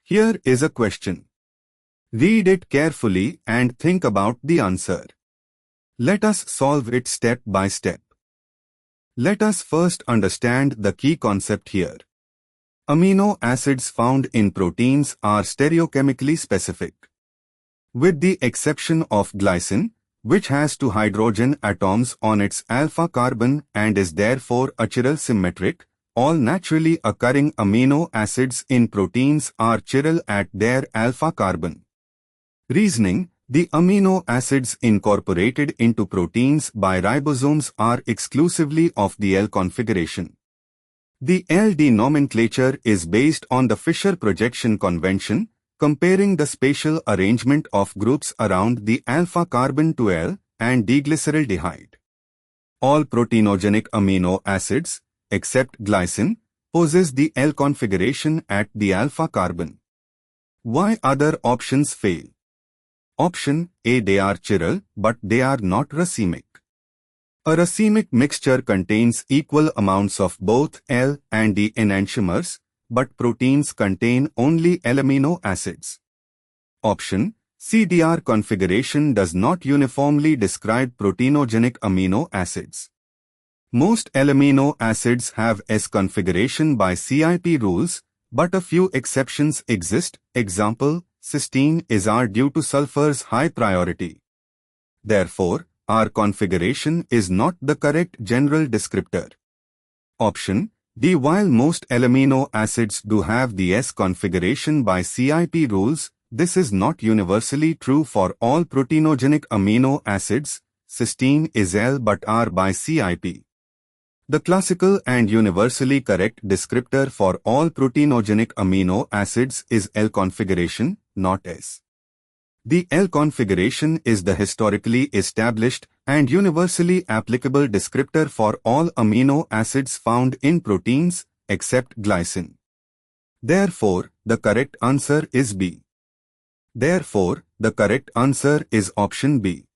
Here is a question. Read it carefully and think about the answer. Let us solve it step by step. Let us first understand the key concept here. Amino acids found in proteins are stereochemically specific. With the exception of glycine, which has 2 hydrogen atoms on its alpha carbon and is therefore achiral symmetric, all naturally occurring amino acids in proteins are chiral at their alpha carbon. Reasoning: the amino acids incorporated into proteins by ribosomes are exclusively of the L configuration. The LD nomenclature is based on the Fischer projection convention, comparing the spatial arrangement of groups around the alpha carbon to L and diglyceraldehyde. All proteinogenic amino acids, except glycine, possess the L configuration at the alpha carbon. Why other options fail? Option A: they are chiral, but they are not racemic. A racemic mixture contains equal amounts of both L and D enantiomers, but proteins contain only L amino acids. Option C: DR configuration does not uniformly describe proteinogenic amino acids. Most L amino acids have S configuration by CIP rules, but a few exceptions exist. Example: cysteine is R due to sulfur's high priority. Therefore, R configuration is not the correct general descriptor. Option D: while most L amino acids do have the S configuration by CIP rules, this is not universally true for all proteinogenic amino acids. Cysteine is L but R by CIP. The classical and universally correct descriptor for all proteinogenic amino acids is L configuration, not S. The L configuration is the historically established and universally applicable descriptor for all amino acids found in proteins, except glycine. Therefore, the correct answer is B. Therefore, the correct answer is option B.